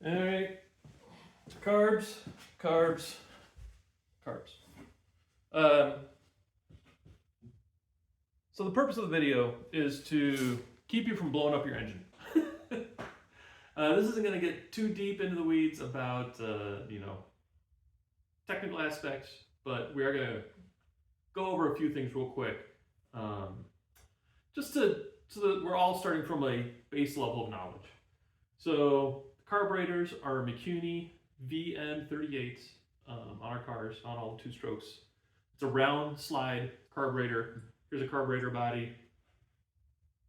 All right, carbs, carbs, carbs. So the purpose of the video is to keep you from blowing up your engine. This isn't going to get too deep into the weeds about, technical aspects, but we are going to go over a few things real quick, just so that we're all starting from a base level of knowledge. So carburetors are McCuney VM38s on our cars, on all two strokes. It's a round slide carburetor. Here's a carburetor body.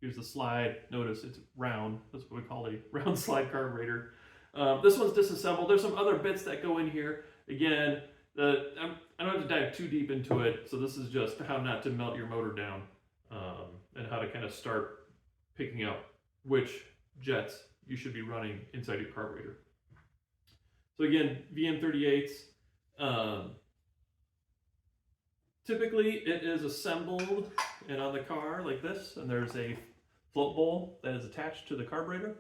Here's the slide. Notice it's round. That's what we call a round slide carburetor. This one's disassembled. There's some other bits that go in here. Again, I don't have to dive too deep into it. So this is just how not to melt your motor down and how to kind of start picking up which jets you should be running inside your carburetor. So again, VM38s. Typically it is assembled and on the car like this, and there's a float bowl that is attached to the carburetor,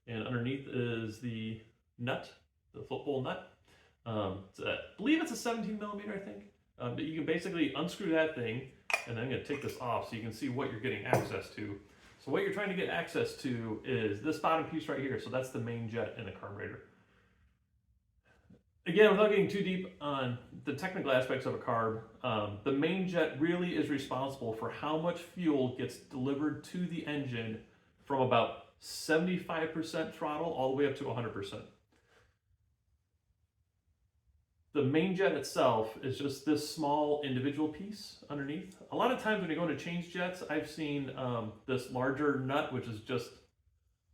and underneath is the nut, the float bowl nut. I believe it's a 17 millimeter, I think. But you can basically unscrew that thing, and then I'm going to take this off so you can see what you're getting access to. So what you're trying to get access to is this bottom piece right here. So that's the main jet in the carburetor. Again, without getting too deep on the technical aspects of a carb, the main jet really is responsible for how much fuel gets delivered to the engine from about 75% throttle all the way up to 100%. The main jet itself is just this small individual piece underneath. A lot of times when you're going to change jets, I've seen this larger nut, which is just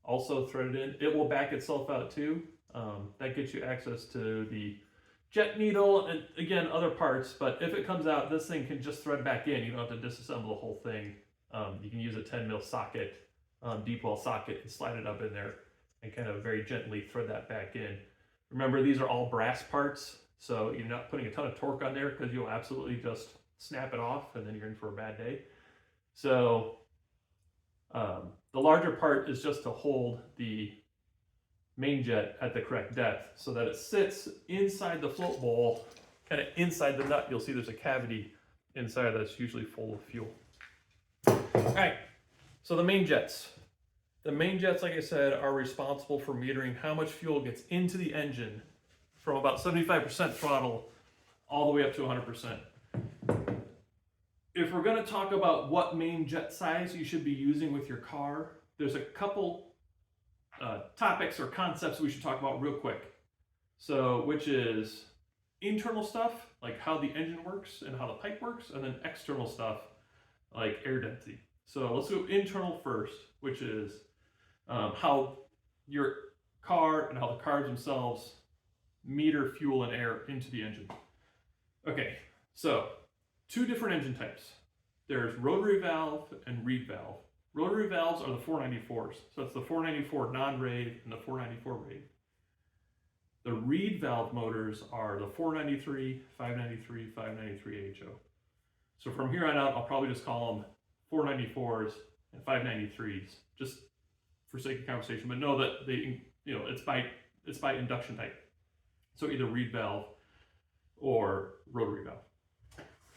also threaded in. It will back itself out too. That gets you access to the jet needle and again other parts, but if it comes out, this thing can just thread back in. You don't have to disassemble the whole thing. You can use a 10 mil socket, deep well socket, and slide it up in there and kind of very gently thread that back in. Remember, these are all brass parts, so you're not putting a ton of torque on there because you'll absolutely just snap it off and then you're in for a bad day. So the larger part is just to hold the main jet at the correct depth so that it sits inside the float bowl, kind of inside the nut. You'll see there's a cavity inside that's usually full of fuel. All right, so the main jets. The main jets, like I said, are responsible for metering how much fuel gets into the engine from about 75% throttle all the way up to 100%. If we're going to talk about what main jet size you should be using with your car, there's a couple topics or concepts we should talk about real quick. So, which is internal stuff, like how the engine works and how the pipe works, and then external stuff, like air density. So let's go internal first, which is how your car and how the cars themselves meter fuel and air into the engine. Okay, so two different engine types. There's rotary valve and reed valve. Rotary valves are the 494s. So it's the 494 non-rave and the 494 rave. The reed valve motors are the 493, 593, 593 AHO. So from here on out, I'll probably just call them 494s and 593s, just for sake of conversation. But know that they, it's by induction type. So either reed valve or rotary valve.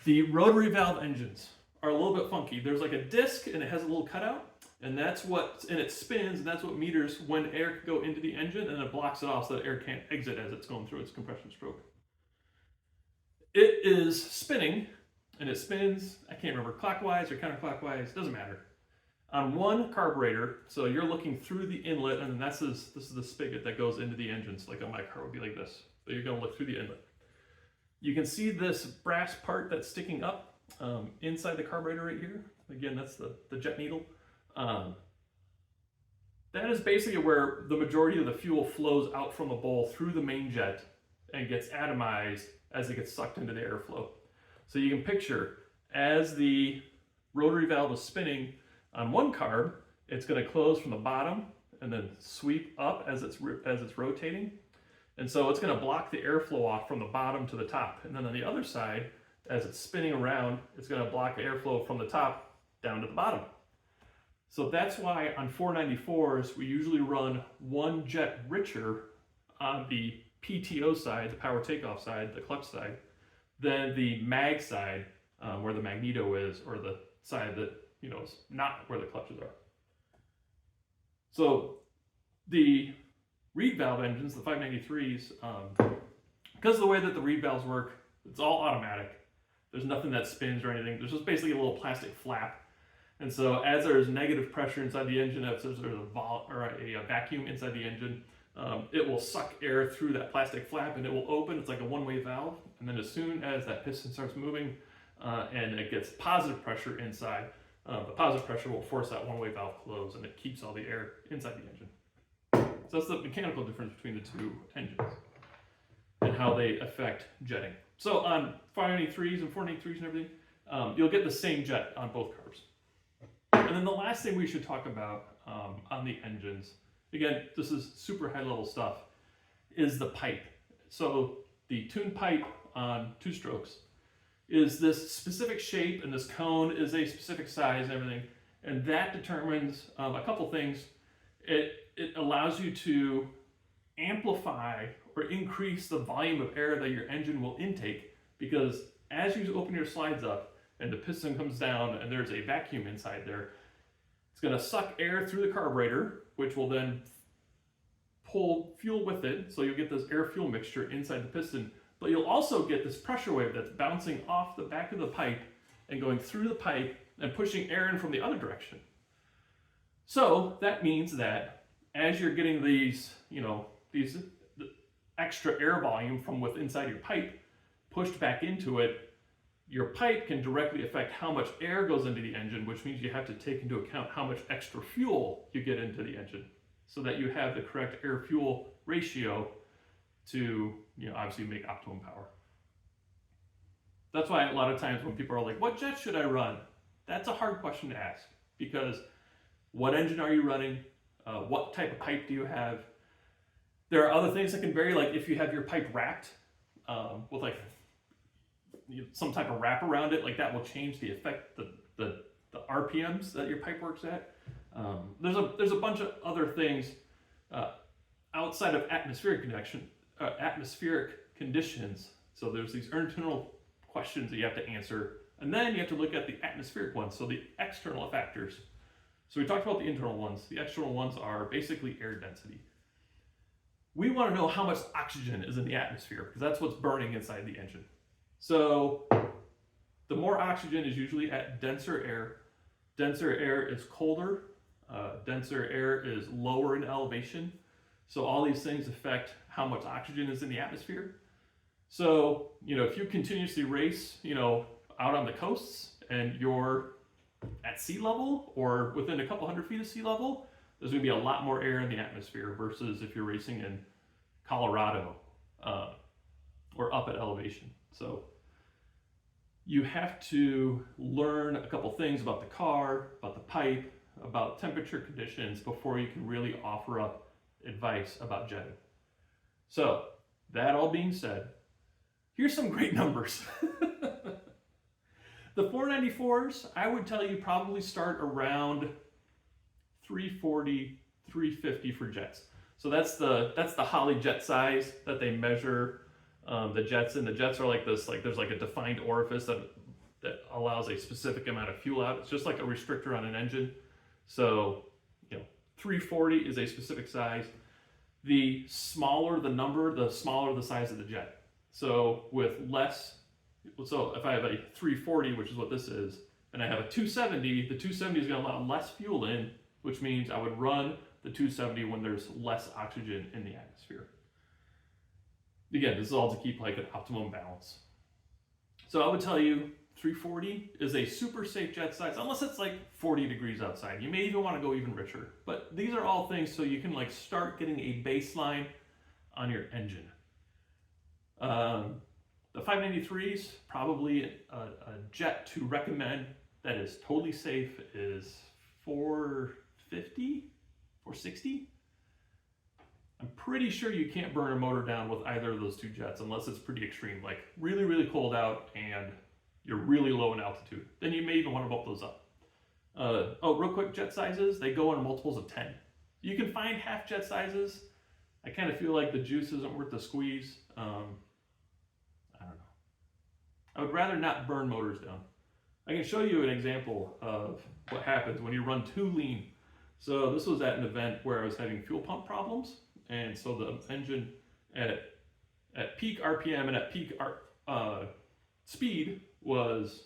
The rotary valve engines are a little bit funky. There's like a disc and it has a little cutout, and it spins, and that's what meters when air can go into the engine, and it blocks it off so that air can't exit as it's going through its compression stroke. It is spinning, and it spins, I can't remember, clockwise or counterclockwise, doesn't matter. On one carburetor, so you're looking through the inlet, and this is the spigot that goes into the engine. So like on my car would be like this. So you're gonna look through the inlet. You can see this brass part that's sticking up inside the carburetor right here. Again, that's the jet needle. That is basically where the majority of the fuel flows out from the bowl through the main jet and gets atomized as it gets sucked into the airflow. So you can picture as the rotary valve is spinning on one carb, it's going to close from the bottom and then sweep up as it's rotating. And so it's going to block the airflow off from the bottom to the top. And then on the other side, as it's spinning around, it's going to block the airflow from the top down to the bottom. So that's why on 494s, we usually run one jet richer on the PTO side, the power takeoff side, the clutch side, than the mag side, where the magneto is, or the side that, you know, is not where the clutches are. So the reed valve engines, the 593s, because of the way that the reed valves work, it's all automatic. There's nothing that spins or anything. There's just basically a little plastic flap. And so as there's negative pressure inside the engine, if there's a vacuum inside the engine, it will suck air through that plastic flap and it will open. It's like a one-way valve. And then as soon as that piston starts moving and it gets positive pressure inside, the positive pressure will force that one-way valve closed and it keeps all the air inside the engine. So that's the mechanical difference between the two engines and how they affect jetting. So on 593s and 493s and everything, you'll get the same jet on both cars. And then the last thing we should talk about on the engines, again, this is super high level stuff, is the pipe. So the tune pipe on two strokes is this specific shape, and this cone is a specific size and everything. And that determines a couple things. It allows you to amplify or increase the volume of air that your engine will intake, because as you open your slides up and the piston comes down and there's a vacuum inside there, it's going to suck air through the carburetor, which will then pull fuel with it. So you'll get this air-fuel mixture inside the piston, but you'll also get this pressure wave that's bouncing off the back of the pipe and going through the pipe and pushing air in from the other direction. So that means that as you're getting these, you know, these extra air volume from within inside your pipe pushed back into it, your pipe can directly affect how much air goes into the engine, which means you have to take into account how much extra fuel you get into the engine so that you have the correct air-fuel ratio to, you know, obviously make optimum power. That's why a lot of times when people are like, what jet should I run? That's a hard question to ask, because what engine are you running? What type of pipe do you have? There are other things that can vary, like if you have your pipe wrapped with like some type of wrap around it, like that will change the effect, the RPMs that your pipe works at. There's a bunch of other things outside of atmospheric conditions. So there's these internal questions that you have to answer, and then you have to look at the atmospheric ones, so the external factors. So we talked about the internal ones. The external ones are basically air density. We want to know how much oxygen is in the atmosphere, because that's what's burning inside the engine. So the more oxygen is usually at denser air. Denser air is colder. Denser air is lower in elevation. So all these things affect how much oxygen is in the atmosphere. So, you know, if you continuously race, you know, out on the coasts and you're at sea level or within a couple hundred feet of sea level, there's going to be a lot more air in the atmosphere versus if you're racing in Colorado or up at elevation. So you have to learn a couple things about the car, about the pipe, about temperature conditions before you can really offer up advice about jetting. So that all being said, here's some great numbers. The 494s, I would tell you probably start around 340, 350 for jets. So that's the Holley jet size that they measure the jets in. The jets are like this, like there's like a defined orifice that allows a specific amount of fuel out. It's just like a restrictor on an engine. So, you know, 340 is a specific size. The smaller the number, the smaller the size of the jet. So with less, so if I have a 340, which is what this is, and I have a 270, the 270 is going to allow less fuel in, which means I would run the 270 when there's less oxygen in the atmosphere. Again, this is all to keep like an optimum balance. So I would tell you 340 is a super safe jet size, unless it's like 40 degrees outside. You may even want to go even richer, but these are all things so you can like start getting a baseline on your engine. The 593s, probably a jet to recommend that is totally safe is 450, 460. I'm pretty sure you can't burn a motor down with either of those two jets unless it's pretty extreme, like really, really cold out and you're really low in altitude. Then you may even want to bump those up. Oh, real quick, jet sizes, they go in multiples of 10. You can find half jet sizes I kind of feel like the juice isn't worth the squeeze. I don't know. I would rather not burn motors down. I can show you an example of what happens when you run too lean. So this was at an event where I was having fuel pump problems, and so the engine at peak RPM and at peak speed was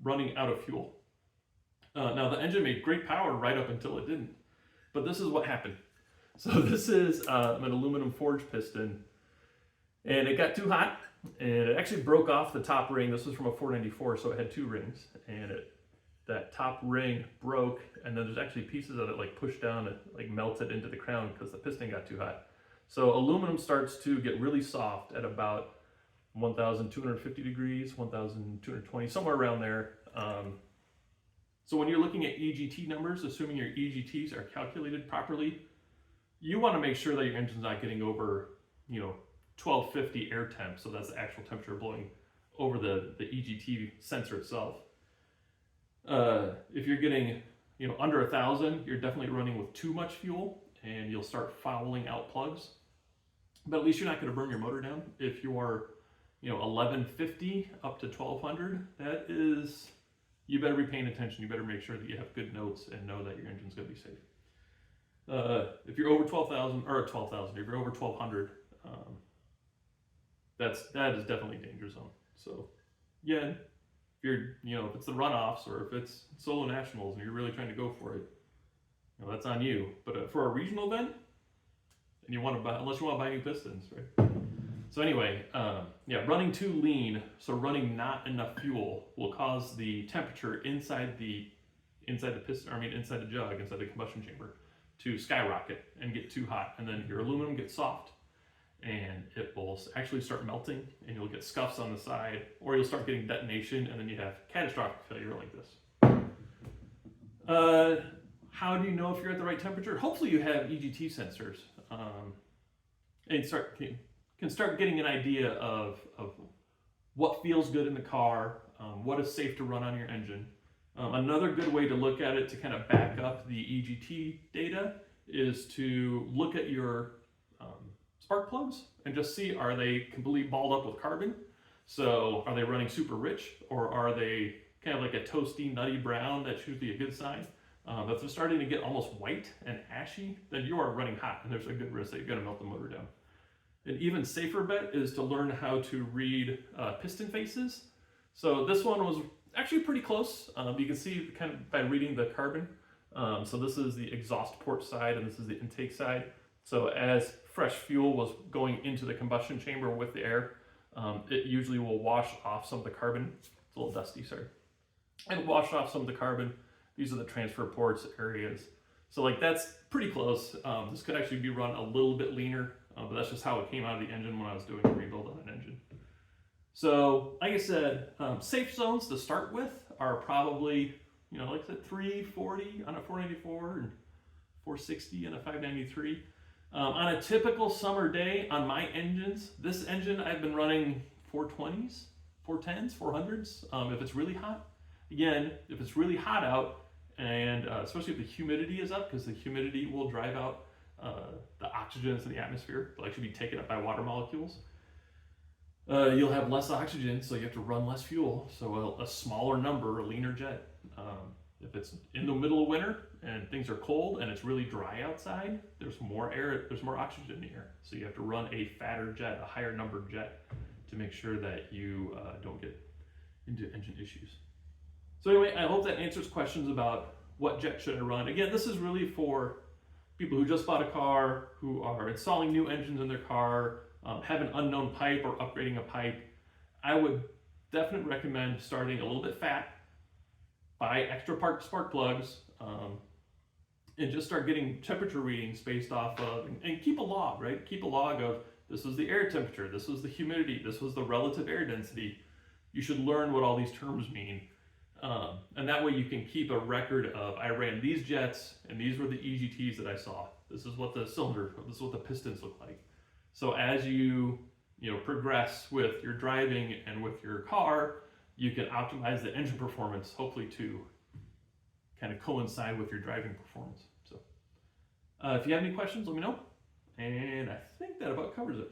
running out of fuel. Now the engine made great power right up until it didn't, but this is what happened. So this is an aluminum forged piston, and it got too hot, and it actually broke off the top ring. This was from a 494, so it had 2 rings, and that top ring broke, and then there's actually pieces of it like pushed down and like melted into the crown because the piston got too hot. So aluminum starts to get really soft at about 1,250 degrees, 1,220, somewhere around there. So when you're looking at EGT numbers, assuming your EGTs are calculated properly, you want to make sure that your engine's not getting over, 1250 air temp. So that's the actual temperature blowing over the EGT sensor itself. If you're getting, under 1,000, you're definitely running with too much fuel, and you'll start fouling out plugs. But at least you're not going to burn your motor down. If you are, 1150 up to 1200, that is, you better be paying attention. You better make sure that you have good notes and know that your engine's going to be safe. If you're over 12,000, or 12,000, if you're over 1,200, that is definitely danger zone. So, yeah, if you're, if it's the runoffs or if it's solo nationals and you're really trying to go for it, that's on you. But for a regional event, and you want to buy, unless you want to buy new pistons, right? So anyway, running too lean, so running not enough fuel will cause the temperature inside the piston, inside the jug, inside the combustion chamber, to skyrocket and get too hot, and then your aluminum gets soft, and it will actually start melting, and you'll get scuffs on the side, or you'll start getting detonation, and then you have catastrophic failure like this. How do you know if you're at the right temperature? Hopefully you have EGT sensors, and can start getting an idea of what feels good in the car, what is safe to run on your engine. Another good way to look at it to kind of back up the EGT data is to look at your spark plugs and just see, are they completely balled up with carbon? So are they running super rich, or are they kind of like a toasty, nutty brown? That's usually a good sign. If they're starting to get almost white and ashy, then you are running hot, and there's a good risk that you're going to melt the motor down. An even safer bet is to learn how to read piston faces. So this one was actually pretty close. You can see kind of by reading the carbon. So this is the exhaust port side, and this is the intake side. So as fresh fuel was going into the combustion chamber with the air, it usually will wash off some of the carbon. It's a little dusty, sorry. And wash off some of the carbon. These are the transfer ports areas. So like that's pretty close. This could actually be run a little bit leaner, but that's just how it came out of the engine when I was doing a rebuild on an engine. So like I said, safe zones to start with are probably, like I said, 340 on a 494 and 460 on a 593. On a typical summer day on my engines, this engine I've been running 420s, 410s, 400s if it's really hot. Again, if it's really hot out, and especially if the humidity is up, because the humidity will drive out the oxygens in the atmosphere. They'll actually be taken up by water molecules. You'll have less oxygen, so you have to run less fuel. So a smaller number, a leaner jet. If it's in the middle of winter and things are cold and it's really dry outside, there's more air, there's more oxygen in the air. So you have to run a fatter jet, a higher numbered jet, to make sure that you don't get into engine issues. So anyway, I hope that answers questions about what jet should I run. Again, this is really for people who just bought a car, who are installing new engines in their car, have an unknown pipe or upgrading a pipe. I would definitely recommend starting a little bit fat, buy extra spark plugs, and just start getting temperature readings based off of, and keep a log, right? Keep a log of, this was the air temperature, this was the humidity, this was the relative air density. You should learn what all these terms mean. And that way you can keep a record of, I ran these jets and these were the EGTs that I saw. This is what the cylinder, this is what the pistons look like. So as you progress with your driving and with your car, you can optimize the engine performance, hopefully to kind of coincide with your driving performance. So if you have any questions, let me know. And I think that about covers it.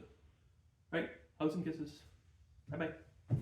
Right? Hugs and kisses. Bye bye.